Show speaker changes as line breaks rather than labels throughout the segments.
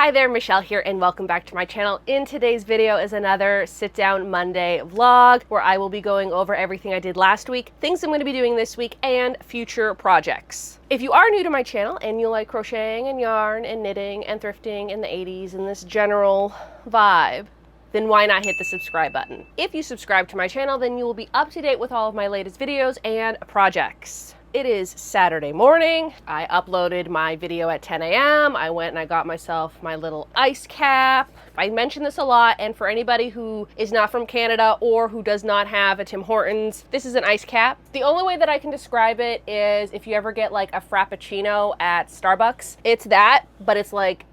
Hi there, Michelle here, and welcome back to my channel. In today's video is another Sit Down Monday vlog where I will be going over everything I did last week, things I'm going to be doing this week, and future projects. If you are new to my channel and you like crocheting and yarn and knitting and thrifting in the 80s and this general vibe, then why not hit the subscribe button? If you subscribe to my channel, then you will be up to date with all of my latest videos and projects. It is Saturday morning. I uploaded my video at 10 a.m. I went and I got myself my little ice cap. I mention this a lot, and for anybody who is not from Canada or who does not have a Tim Hortons, this is an ice cap. The only way that I can describe it is if you ever get like a Frappuccino at Starbucks, it's that, but it's like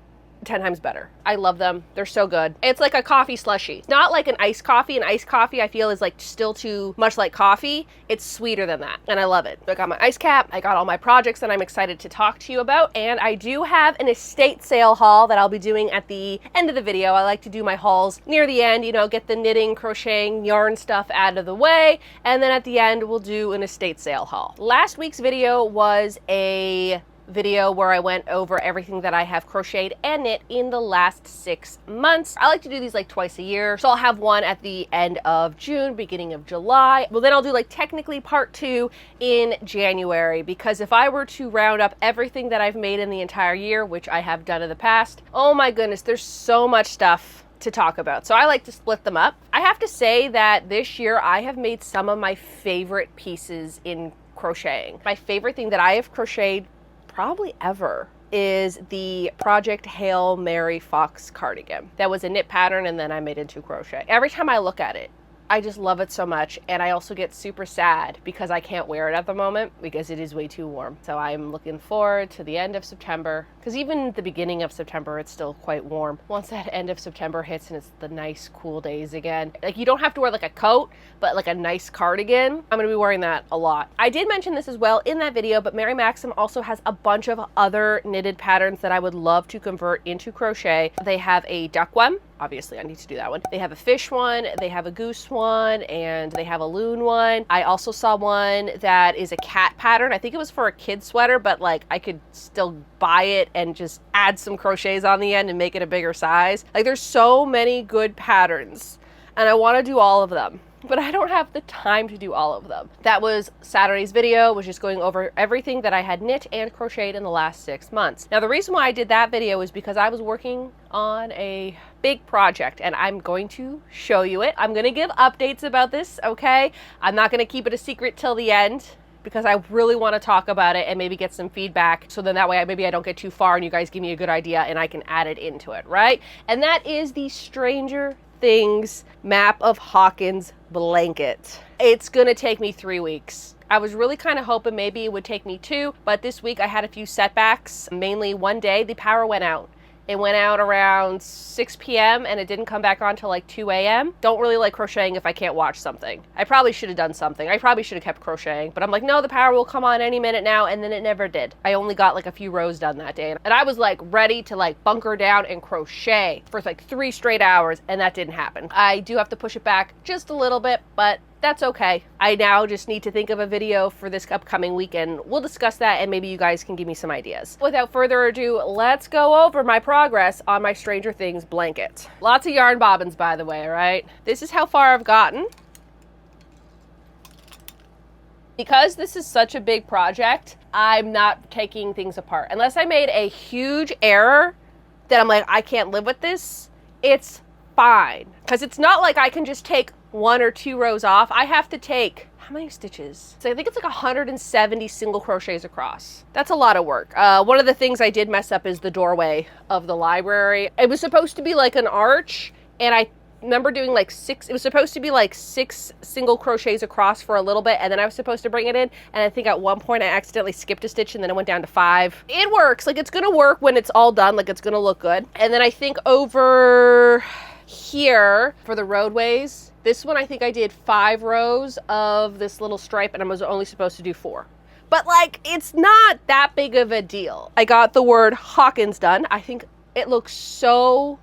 10 times better. I love them. They're so good. It's like a coffee slushie. Not like an iced coffee. An iced coffee I feel is like still too much like coffee. It's sweeter than that, and I love it. I got my ice cap. I got all my projects that I'm excited to talk to you about, and I do have an estate sale haul that I'll be doing at the end of the video. I like to do my hauls near the end, you know, get the knitting, crocheting, yarn stuff out of the way, and then at the end we'll do an estate sale haul. Last week's video was a video where I went over everything that I have crocheted and knit in the last 6 months. I like to do these like twice a year, so I'll have one at the end of June, beginning of July. Well, then I'll do like technically part 2 in January, because if I were to round up everything that I've made in the entire year, which I have done in the past, oh my goodness, there's so much stuff to talk about. So I like to split them up. I have to say that this year I have made some of my favorite pieces in crocheting. My favorite thing that I have crocheted probably ever is the Project Hail Mary Fox cardigan. That was a knit pattern and then I made into crochet. Every time I look at it, I just love it so much, and I also get super sad because I can't wear it at the moment because it is way too warm. So I'm looking forward to the end of September, because even the beginning of September it's still quite warm. Once that end of September hits and it's the nice cool days again, like you don't have to wear like a coat, but like a nice cardigan, I'm gonna be wearing that a lot. I did mention this as well in that video, but Mary Maxim also has a bunch of other knitted patterns that I would love to convert into crochet. They have a duck one. Obviously I need to do that one. They have a fish one, they have a goose one, and they have a loon one. I also saw one that is a cat pattern. I think it was for a kid sweater, but like I could still buy it and just add some crochets on the end and make it a bigger size. Like there's so many good patterns and I want to do all of them, but I don't have the time to do all of them. That was Saturday's video, was just going over everything that I had knit and crocheted in the last 6 months. Now the reason why I did that video is because I was working on a big project and I'm going to show you it. I'm going to give updates about this, okay? I'm not going to keep it a secret till the end, because I really want to talk about it and maybe get some feedback, so then that way maybe I don't get too far and you guys give me a good idea and I can add it into it, right? And that is the Stranger Things Map of Hawkins blanket. It's gonna take me 3 weeks. I was really kind of hoping maybe it would take me 2, but this week I had a few setbacks. Mainly one day the power went out. It went out around 6 p.m. and it didn't come back on till like 2 a.m. Don't really like crocheting if I can't watch something. I probably should have done something. I probably should have kept crocheting, but I'm like, no, the power will come on any minute now, and then it never did. I only got like a few rows done that day, and I was like ready to like bunker down and crochet for like 3 straight hours, and that didn't happen. I do have to push it back just a little bit, but that's okay. I now just need to think of a video for this upcoming weekend. We'll discuss that and maybe you guys can give me some ideas. Without further ado, let's go over my progress on my Stranger Things blanket. Lots of yarn bobbins, by the way, right? This is how far I've gotten. Because this is such a big project, I'm not taking things apart. Unless I made a huge error that I'm like, I can't live with this, it's fine. Because it's not like I can just take 1 or 2 rows off. I have to take, how many stitches? So I think it's like 170 single crochets across. That's a lot of work. One of the things I did mess up is the doorway of the library. It was supposed to be like an arch, and I remember doing like 6, it was supposed to be like 6 single crochets across for a little bit, and then I was supposed to bring it in, and I think at one point I accidentally skipped a stitch and then it went down to 5. It works, like it's gonna work when it's all done, like it's gonna look good. And then I think over here for the roadways, this one I think I did 5 rows of this little stripe and I was only supposed to do 4. But like, it's not that big of a deal. I got the word Hawkins done. I think it looks so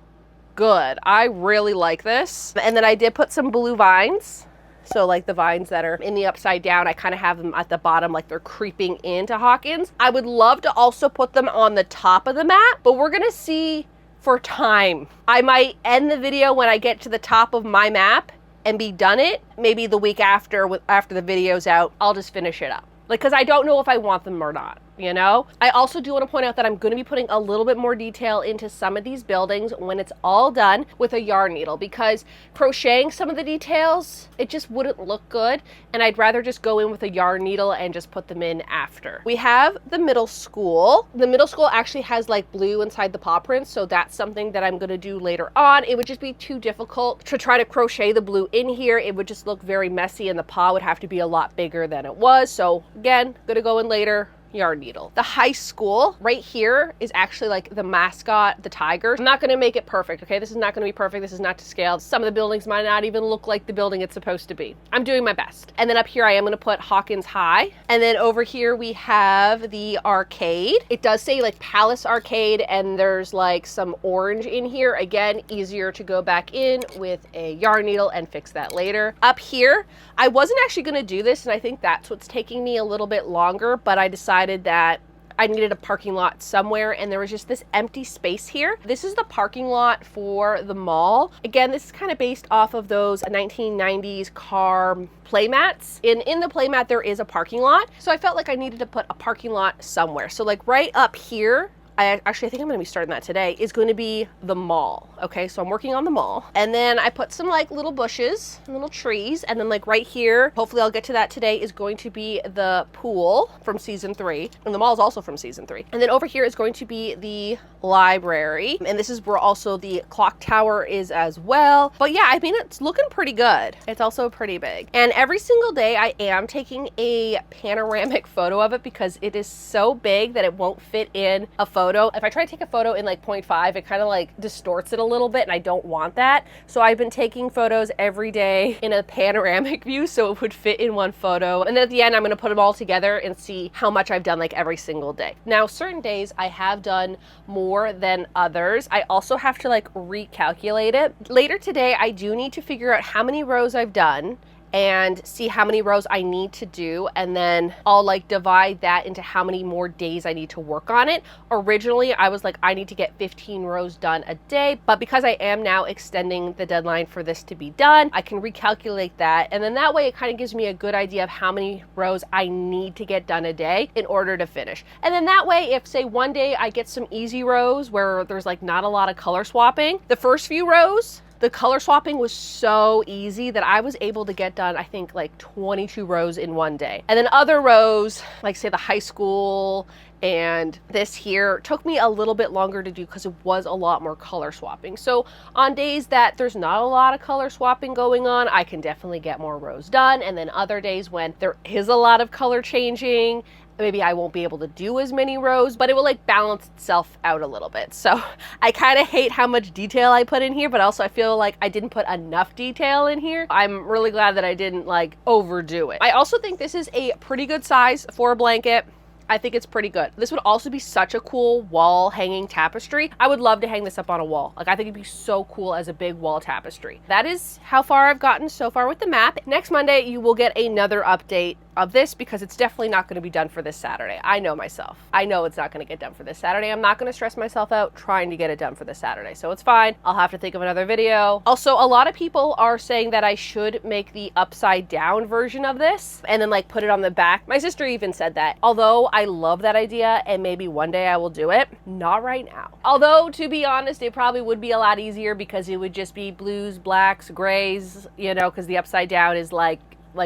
good. I really like this. And then I did put some blue vines. So like the vines that are in the upside down, I kind of have them at the bottom like they're creeping into Hawkins. I would love to also put them on the top of the mat, but we're gonna see for time. I might end the video when I get to the top of my map and be done it. Maybe the week after the video's out, I'll just finish it up. Like, because I don't know if I want them or not, you know? I also do want to point out that I'm going to be putting a little bit more detail into some of these buildings when it's all done with a yarn needle, because crocheting some of the details, it just wouldn't look good, and I'd rather just go in with a yarn needle and just put them in after. We have the middle school. The middle school actually has like blue inside the paw prints, so that's something that I'm going to do later on. It would just be too difficult to try to crochet the blue in here. It would just look very messy, and the paw would have to be a lot bigger than it was. So again, gonna go in later. Yarn needle. The high school right here is actually like the mascot, the tiger. I'm not going to make it perfect, okay? This is not going to be perfect. This is not to scale. Some of the buildings might not even look like the building it's supposed to be. I'm doing my best. And then up here I am going to put Hawkins High. And then over here we have the arcade. It does say like Palace Arcade, and there's like some orange in here. Again, easier to go back in with a yarn needle and fix that later. Up here, I wasn't actually going to do this, and I think that's what's taking me a little bit longer, but I decided that I needed a parking lot somewhere, and there was just this empty space here. This is the parking lot for the mall. Again, this is kind of based off of those 1990s car playmats. In the playmat, there is a parking lot. So I felt like I needed to put a parking lot somewhere. So like right up here, I think I'm going to be starting that today, is going to be the mall. Okay, so I'm working on the mall. And then I put some like little bushes, little trees. And then like right here, hopefully I'll get to that today, is going to be the pool from season 3. And the mall is also from season 3. And then over here is going to be the library. And this is where also the clock tower is as well. But yeah, I mean, it's looking pretty good. It's also pretty big. And every single day I am taking a panoramic photo of it, because it is so big that it won't fit in a photo. If I try to take a photo in like 0.5, it kind of like distorts it a little bit, and I don't want that. So I've been taking photos every day in a panoramic view so it would fit in one photo. And then at the end, I'm going to put them all together and see how much I've done like every single day. Now, certain days I have done more than others. I also have to like recalculate it. Later today, I do need to figure out how many rows I've done and see how many rows I need to do, and then I'll like divide that into how many more days I need to work on it. Originally, I was like, I need to get 15 rows done a day, but because I am now extending the deadline for this to be done, I can recalculate that, and then that way it kind of gives me a good idea of how many rows I need to get done a day in order to finish. And then that way, if say one day I get some easy rows where there's like not a lot of color swapping, the first few rows, the color swapping was so easy that I was able to get done, I think, like 22 rows in one day. And then other rows, like say the high school and this here, took me a little bit longer to do because it was a lot more color swapping. So on days that there's not a lot of color swapping going on, I can definitely get more rows done. And then other days when there is a lot of color changing, maybe I won't be able to do as many rows, but it will like balance itself out a little bit. So I kind of hate how much detail I put in here, but also I feel like I didn't put enough detail in here. I'm really glad that I didn't like overdo it. I also think this is a pretty good size for a blanket. I think it's pretty good. This would also be such a cool wall hanging tapestry. I would love to hang this up on a wall. Like, I think it'd be so cool as a big wall tapestry. That is how far I've gotten so far with the map. Next Monday, you will get another update of this because it's definitely not going to be done for this Saturday. I know myself. I know it's not going to get done for this Saturday. I'm not going to stress myself out trying to get it done for this Saturday. So it's fine. I'll have to think of another video. Also, a lot of people are saying that I should make the upside down version of this and then like put it on the back. My sister even said that. Although I love that idea and maybe one day I will do it, not right now. Although, to be honest, it probably would be a lot easier because it would just be blues, blacks, grays, you know, because the upside down is like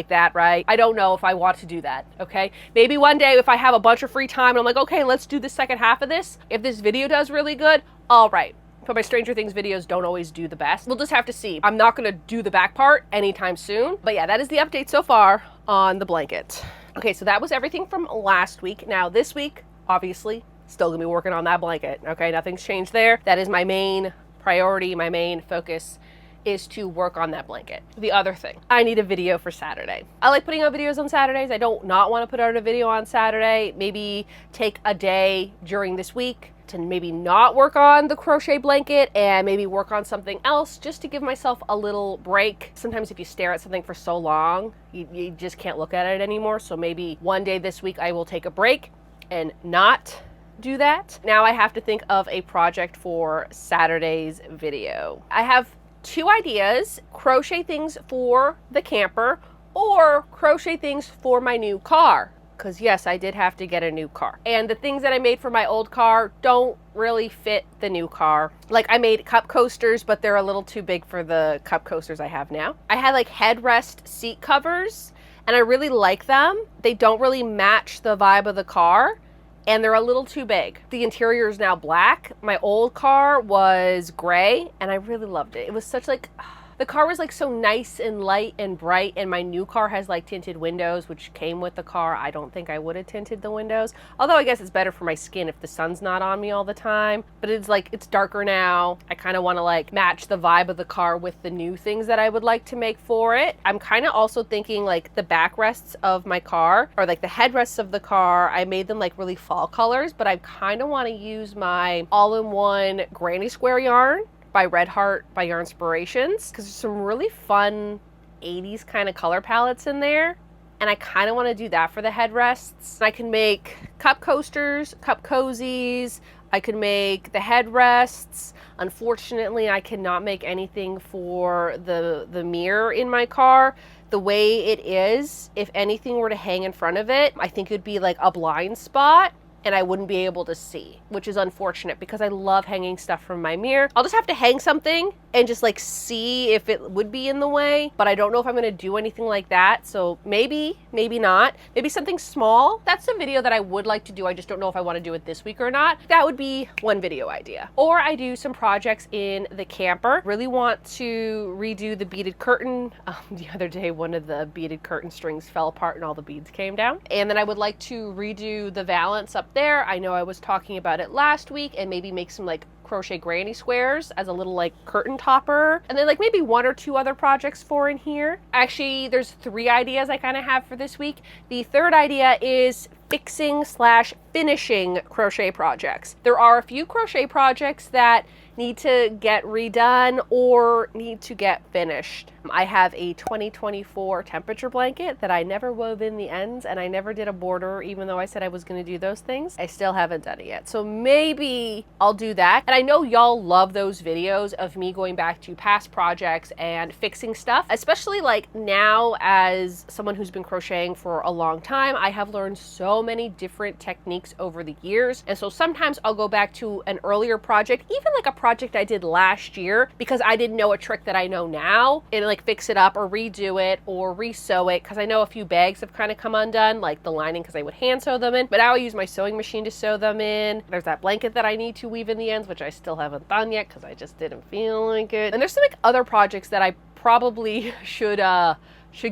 that, right? I don't know if I want to do that, okay? Maybe one day if I have a bunch of free time and I'm like, okay, let's do the second half of this. If this video does really good, all right. But my Stranger Things videos don't always do the best. We'll just have to see. I'm not gonna do the back part anytime soon. But yeah, that is the update so far on the blanket. Okay, so that was everything from last week. Now this week, obviously, still gonna be working on that blanket, okay? Nothing's changed there. That is my main priority, my main focus is to work on that blanket. The other thing, I need a video for Saturday. I like putting out videos on Saturdays. I don't not want to put out a video on Saturday. Maybe take a day during this week to maybe not work on the crochet blanket and maybe work on something else just to give myself a little break. Sometimes if you stare at something for so long, you just can't look at it anymore. So maybe one day this week I will take a break and not do that. Now I have to think of a project for Saturday's video. I have two ideas: crochet things for the camper or crochet things for my new car. Because yes, I did have to get a new car. And the things that I made for my old car don't really fit the new car. Like, I made cup coasters, but they're a little too big for the cup coasters I have now. I had like headrest seat covers, and I really like them. They don't really match the vibe of the car, and they're a little too big. The interior is now black. My old car was gray, and I really loved it. It was such like... The car was like so nice and light and bright, and my new car has like tinted windows, which came with the car. I don't think I would have tinted the windows. Although I guess it's better for my skin if the sun's not on me all the time. But it's like, it's darker now. I kind of want to like match the vibe of the car with the new things that I would like to make for it. I'm kind of also thinking like the backrests of my car, or like the headrests of the car, I made them like really fall colors, but I kind of want to use my all-in-one granny square yarn by Red Heart by Yarnspirations, because there's some really fun 80s kind of color palettes in there, and I kind of want to do that for the headrests. I can make cup coasters, cup cozies, I could make the headrests. Unfortunately, I cannot make anything for the mirror in my car. The way it is, if anything were to hang in front of it, I think it would be like a blind spot, and I wouldn't be able to see, which is unfortunate because I love hanging stuff from my mirror. I'll just have to hang something and just like see if it would be in the way, but I don't know if I'm gonna do anything like that. So maybe not. Maybe something small. That's a video that I would like to do. I just don't know if I wanna do it this week or not. That would be one video idea. Or I do some projects in the camper. Really want to redo the beaded curtain. The other day, one of the beaded curtain strings fell apart and all the beads came down. And then I would like to redo the valance up there. I know I was talking about it last week, and maybe make some like crochet granny squares as a little like curtain topper, and then like maybe one or two other projects for in here. Actually, there's 3 ideas I kind of have for this week. The third idea is fixing / finishing crochet projects. There are a few crochet projects that need to get redone or need to get finished. I have a 2024 temperature blanket that I never wove in the ends, and I never did a border, even though I said I was going to do those things. I still haven't done it yet. So maybe I'll do that. And I know y'all love those videos of me going back to past projects and fixing stuff, especially like now as someone who's been crocheting for a long time. I have learned so many different techniques over the years. And so sometimes I'll go back to an earlier project, even like a project I did last year, because I didn't know a trick that I know now, and like fix it up or redo it or re-sew it, because I know a few bags have kind of come undone, like the lining, because I would hand sew them in, but now I use my sewing machine to sew them in. There's that blanket that I need to weave in the ends, which I still haven't done yet because I just didn't feel like it. And there's some like other projects that I probably should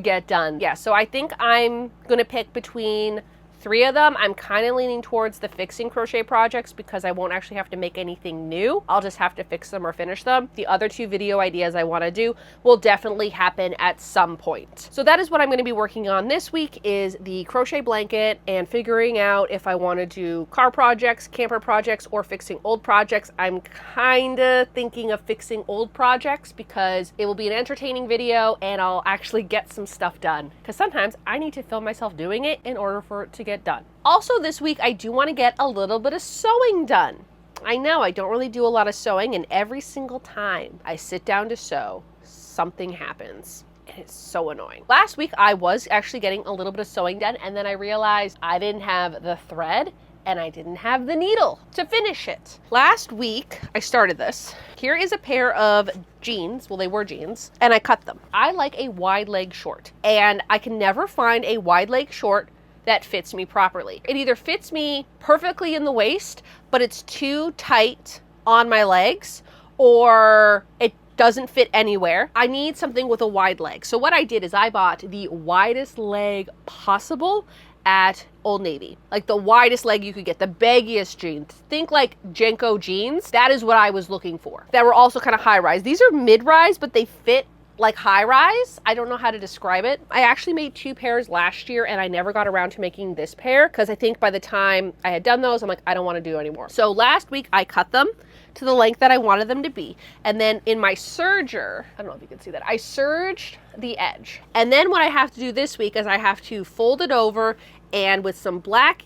get done. Yeah, so I think I'm gonna pick between 3 of them. I'm kind of leaning towards the fixing crochet projects because I won't actually have to make anything new. I'll just have to fix them or finish them. The other 2 video ideas I want to do will definitely happen at some point. So that is what I'm going to be working on this week, is the crochet blanket and figuring out if I want to do car projects, camper projects, or fixing old projects. I'm kind of thinking of fixing old projects because it will be an entertaining video and I'll actually get some stuff done, because sometimes I need to film myself doing it in order for it to get done. Also this week, I do want to get a little bit of sewing done. I know I don't really do a lot of sewing, and every single time I sit down to sew, something happens. And it's so annoying. Last week, I was actually getting a little bit of sewing done, and then I realized I didn't have the thread and I didn't have the needle to finish it. Last week, I started this. Here is a pair of jeans. Well, they were jeans, and I cut them. I like a wide leg short, and I can never find a wide leg short that fits me properly. It either fits me perfectly in the waist, but it's too tight on my legs, or it doesn't fit anywhere. I need something with a wide leg. So what I did is I bought the widest leg possible at Old Navy. Like the widest leg you could get, the baggiest jeans. Think like Jenko jeans. That is what I was looking for. That were also kind of high rise. These are mid rise, but they fit like high rise. I don't know how to describe it. I actually made 2 pairs last year, and I never got around to making this pair because I think by the time I had done those, I'm like, I don't want to do anymore. So last week I cut them to the length that I wanted them to be. And then in my serger, I don't know if you can see that, I serged the edge. And then what I have to do this week is I have to fold it over and with some black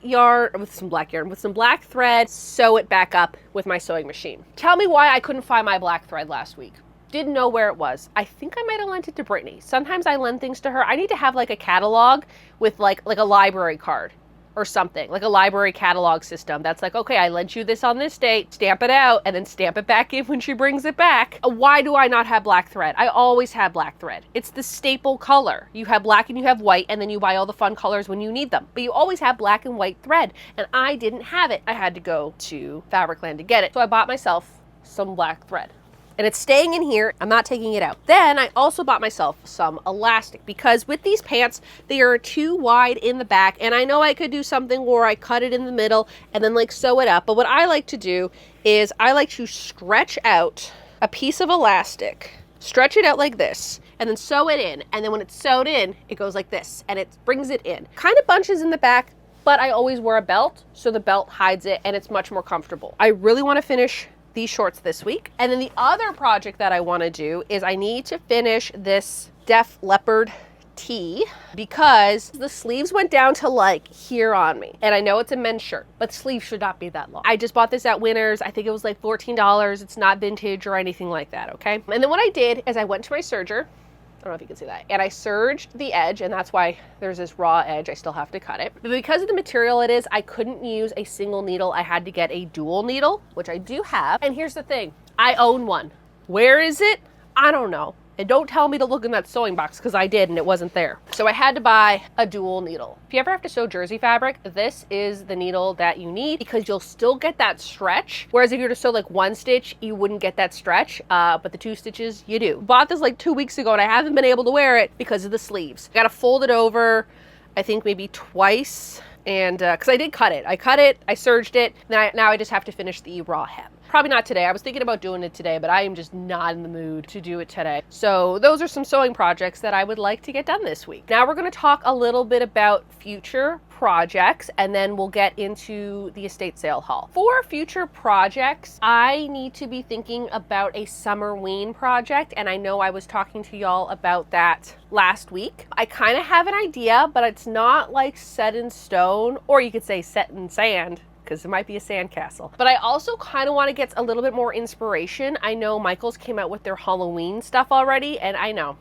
thread, sew it back up with my sewing machine. Tell me why I couldn't find my black thread last week. Didn't know where it was. I think I might have lent it to Brittany. Sometimes I lend things to her. I need to have like a catalog with like a library card or something, like a library catalog system that's like, okay, I lent you this on this date, stamp it out, and then stamp it back in when she brings it back. Why do I not have black thread? I always have black thread. It's the staple color. You have black and you have white, and then you buy all the fun colors when you need them. But you always have black and white thread, and I didn't have it. I had to go to Fabricland to get it. So I bought myself some black thread. And it's staying in here. I'm not taking it out. Then I also bought myself some elastic because with these pants, they are too wide in the back. And I know I could do something where I cut it in the middle and then like sew it up. But what I like to do is I like to stretch out a piece of elastic, stretch it out like this, and then sew it in. And then when it's sewed in, it goes like this and it brings it in. Kind of bunches in the back, but I always wear a belt. So the belt hides it and it's much more comfortable. I really want to finish these shorts this week. And then the other project that I want to do is I need to finish this Def Leopard tee because the sleeves went down to like here on me. And I know it's a men's shirt, but sleeves should not be that long. I just bought this at Winners. I think it was like $14. It's not vintage or anything like that, okay? And then what I did is I went to my serger. I don't know if you can see that. And I serged the edge, and that's why there's this raw edge. I still have to cut it. But because of the material it is, I couldn't use a single needle. I had to get a dual needle, which I do have. And here's the thing. I own one. Where is it? I don't know. And don't tell me to look in that sewing box because I did and it wasn't there. So I had to buy a dual needle. If you ever have to sew jersey fabric, this is the needle that you need because you'll still get that stretch. Whereas if you were to sew like one stitch, you wouldn't get that stretch, but the 2 stitches you do. Bought this like 2 weeks ago and I haven't been able to wear it because of the sleeves. I gotta fold it over, I think maybe twice. And because I did cut it. I serged it. Now I just have to finish the raw hem. Probably not today. I was thinking about doing it today, but I am just not in the mood to do it today. So those are some sewing projects that I would like to get done this week. Now we're going to talk a little bit about future projects and then we'll get into the estate sale haul. For future projects, I need to be thinking about a summer-ween project, and I know I was talking to y'all about that last week. I kind of have an idea, but it's not like set in stone, or you could say set in sand, because it might be a sandcastle. But I also kind of want to get a little bit more inspiration. I know Michael's came out with their Halloween stuff already, and I know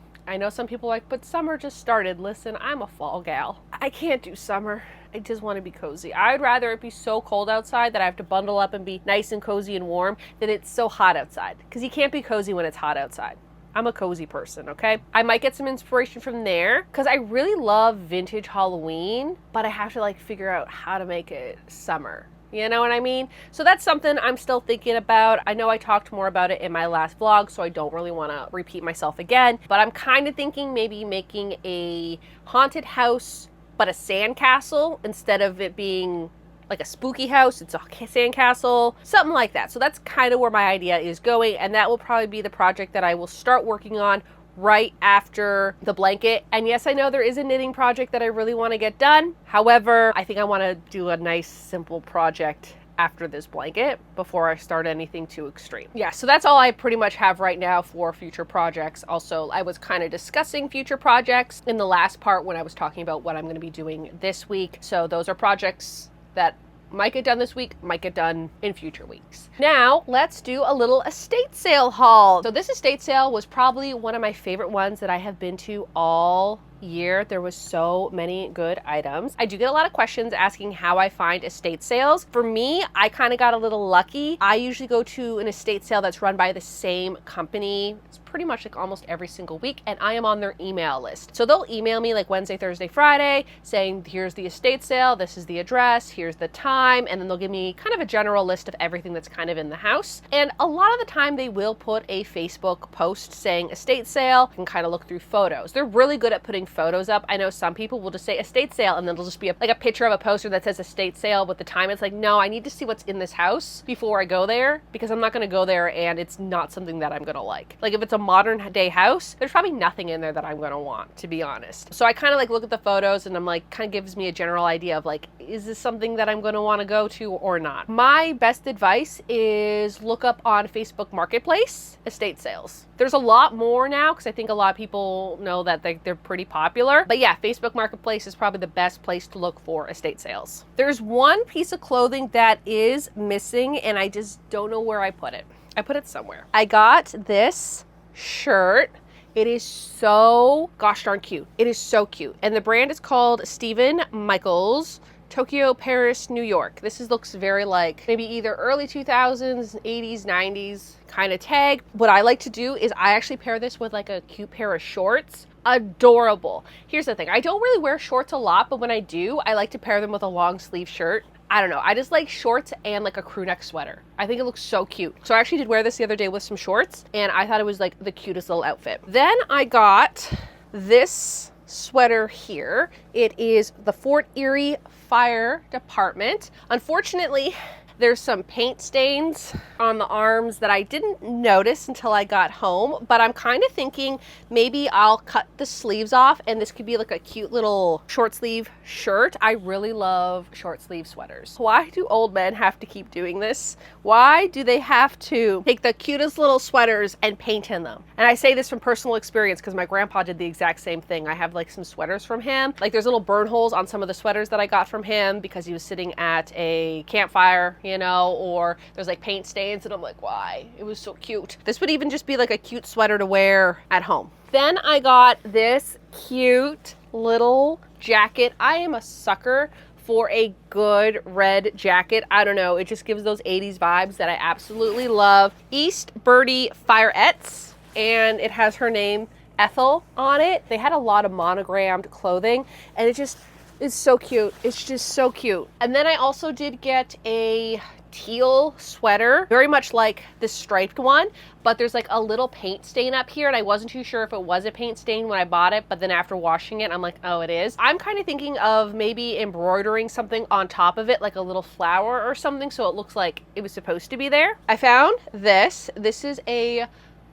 some people are like, but summer just started. Listen, I'm a fall gal. I can't do summer. I just want to be cozy. I'd rather it be so cold outside that I have to bundle up and be nice and cozy and warm than it's so hot outside. Because you can't be cozy when it's hot outside. I'm a cozy person, okay? I might get some inspiration from there because I really love vintage Halloween, but I have to like figure out how to make it summer. You know what I mean? So that's something I'm still thinking about. I know I talked more about it in my last vlog, so I don't really want to repeat myself again, but I'm kind of thinking maybe making a haunted house, but a sandcastle instead of it being like a spooky house. It's a sandcastle, something like that. So that's kind of where my idea is going, and that will probably be the project that I will start working on right after the blanket. And yes, I know there is a knitting project that I really want to get done. However, I think I want to do a nice simple project after this blanket before I start anything too extreme. Yeah, so that's all I pretty much have right now for future projects. Also, I was kind of discussing future projects in the last part when I was talking about what I'm going to be doing this week. So those are projects that might get done this week, might get done in future weeks. Now, let's do a little estate sale haul. So this estate sale was probably one of my favorite ones that I have been to all year. There was so many good items. I do get a lot of questions asking how I find estate sales. For me, I kind of got a little lucky. I usually go to an estate sale that's run by the same company. It's pretty much like almost every single week, and I am on their email list. So they'll email me like Wednesday, Thursday, Friday saying, here's the estate sale, this is the address, here's the time, and then they'll give me kind of a general list of everything that's kind of in the house. And a lot of the time they will put a Facebook post saying estate sale. You can kind of look through photos. They're really good at putting photos up. I know some people will just say estate sale and then it'll just be like a picture of a poster that says estate sale with the time. It's like, no, I need to see what's in this house before I go there, because I'm not going to go there and it's not something that I'm going to like. Like if it's a modern day house, there's probably nothing in there that I'm going to want, to be honest. So I kind of like look at the photos and I'm like, kind of gives me a general idea of like, is this something that I'm going to want to go to or not? My best advice is look up on Facebook Marketplace estate sales. There's a lot more now because I think a lot of people know that they're pretty popular popular. But yeah, Facebook Marketplace is probably the best place to look for estate sales. There's one piece of clothing that is missing and I just don't know where I put it. I put it somewhere. I got this shirt. It is so gosh darn cute. It is so cute. And the brand is called Stephen Michaels, Tokyo, Paris, New York. This looks very like maybe either early 2000s, 80s, 90s kind of tag. What I like to do is I actually pair this with like a cute pair of shorts. Adorable. Here's the thing. I don't really wear shorts a lot, but when I do, I like to pair them with a long sleeve shirt. I don't know. I just like shorts and like a crew neck sweater. I think it looks so cute. So I actually did wear this the other day with some shorts and I thought it was like the cutest little outfit. Then I got this sweater here. It is the Fort Erie Fire Department. Unfortunately, there's some paint stains on the arms that I didn't notice until I got home, but I'm kind of thinking maybe I'll cut the sleeves off and this could be like a cute little short sleeve shirt. I really love short sleeve sweaters. Why do old men have to keep doing this? Why do they have to take the cutest little sweaters and paint in them? And I say this from personal experience because my grandpa did the exact same thing. I have like some sweaters from him. Like there's little burn holes on some of the sweaters that I got from him because he was sitting at a campfire, you know, or there's like paint stains and I'm like, why? It was so cute. This would even just be like a cute sweater to wear at home. Then I got this cute little jacket. I am a sucker for a good red jacket. I don't know, it just gives those 80s vibes that I absolutely love. East Birdie Fireettes, and it has her name Ethel on it. They had a lot of monogrammed clothing and it just is so cute. It's just so cute. And then I also did get a teal sweater, very much like this striped one, but there's like a little paint stain up here and I wasn't too sure if it was a paint stain when I bought it, but then after washing it, I'm like, oh, it is. I'm kind of thinking of maybe embroidering something on top of it, like a little flower or something, so it looks like it was supposed to be there. I found this. This is a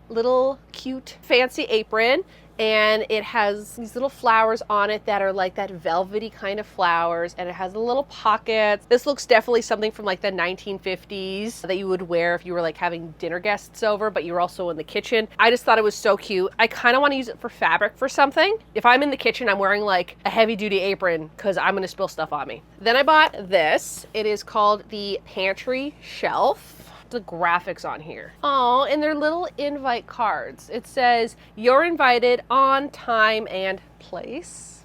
little cute fancy apron and it has these little flowers on it that are like that velvety kind of flowers, and it has a little pockets. This looks definitely something from like the 1950s that you would wear if you were like having dinner guests over, but you were also in the kitchen. I just thought it was so cute. I kind of want to use it for fabric for something. If I'm in the kitchen, I'm wearing like a heavy duty apron because I'm gonna spill stuff on me. Then I bought this. It is called the Pantry Shelf. The graphics on here. Oh, and they're little invite cards. It says, you're invited on time and place.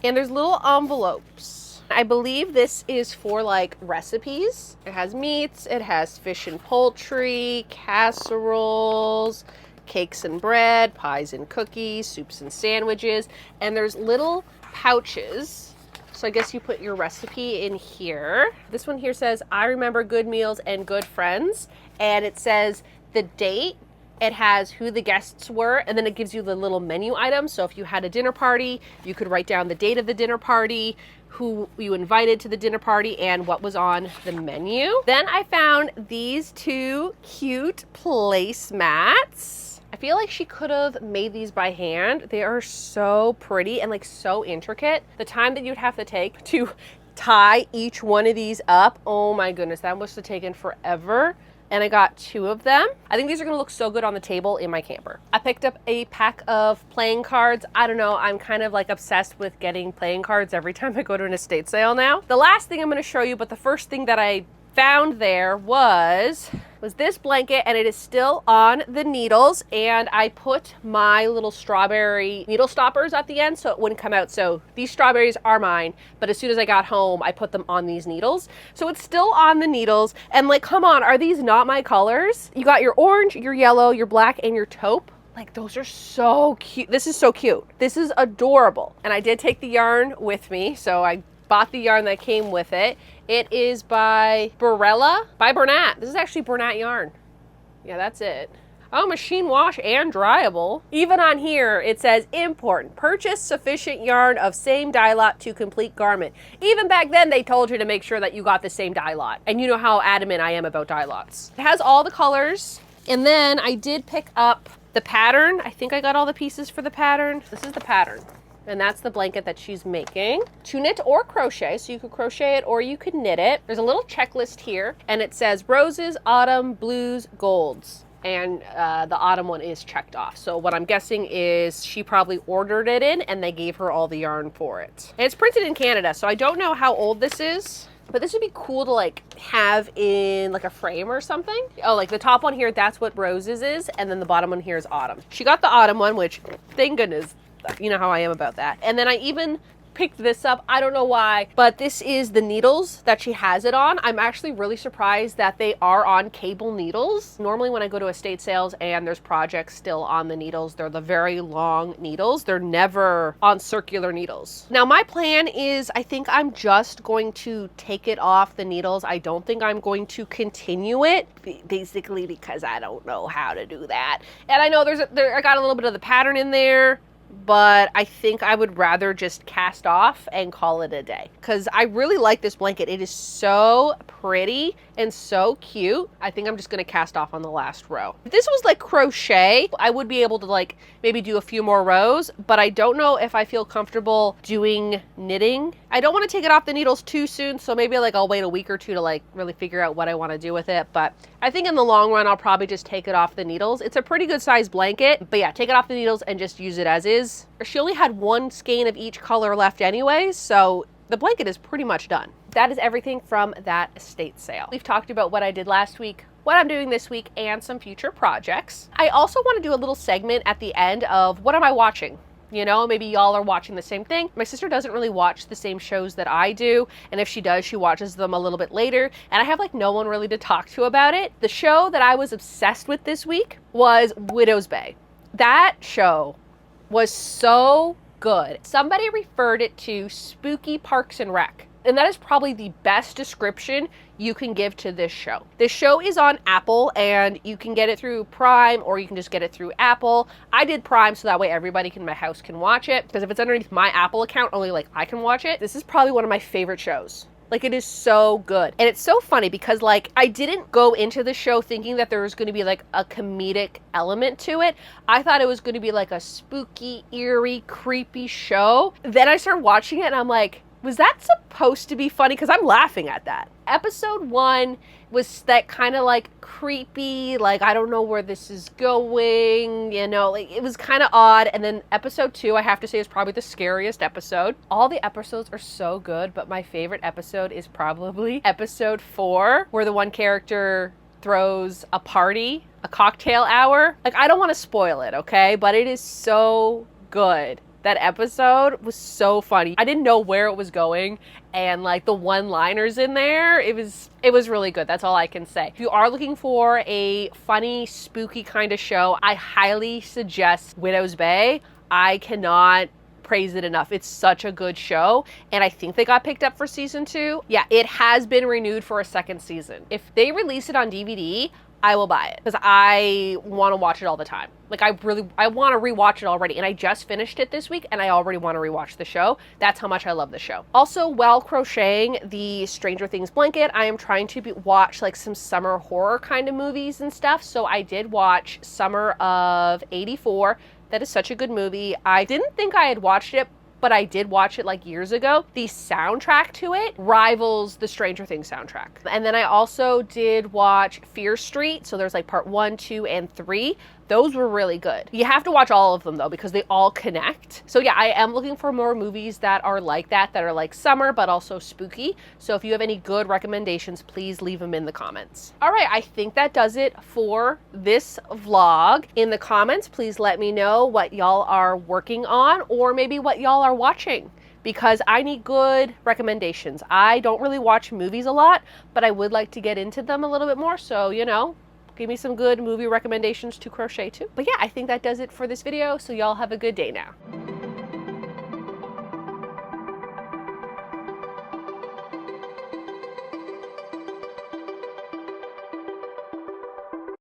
And there's little envelopes. I believe this is for like recipes. It has meats, it has fish and poultry, casseroles, cakes and bread, pies and cookies, soups and sandwiches, and there's little pouches. So I guess you put your recipe in here. This one here says, I remember good meals and good friends. And it says the date, it has who the guests were, and then it gives you the little menu items. So if you had a dinner party, you could write down the date of the dinner party, who you invited to the dinner party, and what was on the menu. Then I found these two cute placemats. I feel like she could have made these by hand. They are so pretty and like so intricate. The time that you'd have to take to tie each one of these up, oh my goodness, that must have taken forever. And I got two of them. I think these are gonna look so good on the table in my camper. I picked up a pack of playing cards. I don't know, I'm kind of like obsessed with getting playing cards every time I go to an estate sale now. The last thing I'm gonna show you, but the first thing that I found there was this blanket, and it is still on the needles, and I put my little strawberry needle stoppers at the end so it wouldn't come out. So these strawberries are mine, but as soon as I got home I put them on these needles, so it's still on the needles. And like, come on, are these not my colors? You got your orange, your yellow, your black, and your taupe. Like, those are so cute. This is so cute. This is adorable. And I did take the yarn with me, so I bought the yarn that came with it. It is by Barella, by Bernat. This is actually Bernat yarn. Yeah, that's it. Oh, machine wash and dryable. Even on here, it says important. Purchase sufficient yarn of same dye lot to complete garment. Even back then, they told you to make sure that you got the same dye lot. And you know how adamant I am about dye lots. It has all the colors. And then I did pick up the pattern. I think I got all the pieces for the pattern. This is the pattern. And that's the blanket that she's making. To knit or crochet, so you could crochet it or you could knit it. There's a little checklist here, and it says roses, autumn, blues, golds. and the autumn one is checked off. So what I'm guessing is she probably ordered it in and they gave her all the yarn for it. And it's printed in Canada, so I don't know how old this is, but this would be cool to like have in like a frame or something. Oh, like the top one here, that's what Roses is, and then the bottom one here is Autumn. She got the Autumn one, which thank goodness, you know how I am about that. And then I even picked this up. I don't know why, but this is the needles that she has it on. I'm actually really surprised that they are on cable needles. Normally when I go to estate sales and there's projects still on the needles, they're the very long needles. They're never on circular needles. Now my plan is, I think I'm just going to take it off the needles. I don't think I'm going to continue it, basically because I don't know how to do that. And I know I got a little bit of the pattern in there, but I think I would rather just cast off and call it a day, because I really like this blanket. It is so pretty and so cute. I think I'm just going to cast off on the last row. If this was like crochet, I would be able to like maybe do a few more rows, but I don't know if I feel comfortable doing knitting. I don't want to take it off the needles too soon, so maybe like I'll wait a week or two to like really figure out what I want to do with it. But I think in the long run, I'll probably just take it off the needles. It's a pretty good size blanket, but yeah, take it off the needles and just use it as is. She only had one skein of each color left anyways, so the blanket is pretty much done. That is everything from that estate sale. We've talked about what I did last week, what I'm doing this week, and some future projects. I also want to do a little segment at the end of what am I watching? You know, maybe y'all are watching the same thing. My sister doesn't really watch the same shows that I do, and if she does, she watches them a little bit later, and I have like no one really to talk to about it. The show that I was obsessed with this week was Widow's Bay. That show was so good. Somebody referred it to spooky Parks and Rec, and that is probably the best description you can give to this show. This show is on Apple, and you can get it through Prime, or you can just get it through Apple. I did Prime so that way everybody in my house can watch it, because if it's underneath my Apple account, only like I can watch it. This is probably one of my favorite shows. Like, it is so good. And it's so funny because like I didn't go into the show thinking that there was going to be like a comedic element to it. I thought it was going to be like a spooky, eerie, creepy show. Then I started watching it and I'm like, was that supposed to be funny? Because I'm laughing at that. Episode 1 was that kind of like creepy, like I don't know where this is going, you know, like it was kind of odd. And then episode 2, I have to say, is probably the scariest episode. All the episodes are so good, but my favorite episode is probably episode 4, where the one character throws a party, a cocktail hour. Like, I don't want to spoil it, okay? But it is so good. That episode was so funny. I didn't know where it was going, and like the one-liners in there, it was really good. That's all I can say. If you are looking for a funny, spooky kind of show, I highly suggest Widow's Bay. I cannot praise it enough. It's such a good show, and I think they got picked up for season 2. Yeah, it has been renewed for a second season. If they release it on DVD, I will buy it because I want to watch it all the time. Like, I want to rewatch it already, and I just finished it this week and I already want to rewatch the show. That's how much I love the show. Also, while crocheting the Stranger Things blanket, I am trying to watch like some summer horror kind of movies and stuff. So I did watch Summer of '84. That is such a good movie. I didn't think I had watched it, but I did watch it like years ago. The soundtrack to it rivals the Stranger Things soundtrack. And then I also did watch Fear Street. So there's like part 1, 2, and 3. Those were really good. You have to watch all of them though, because they all connect. So yeah, I am looking for more movies that are like that are like summer, but also spooky. So if you have any good recommendations, please leave them in the comments. All right, I think that does it for this vlog. In the comments, please let me know what y'all are working on, or maybe what y'all are watching, because I need good recommendations. I don't really watch movies a lot, but I would like to get into them a little bit more. So, you know, give me some good movie recommendations to crochet to. But yeah, I think that does it for this video. So y'all have a good day now.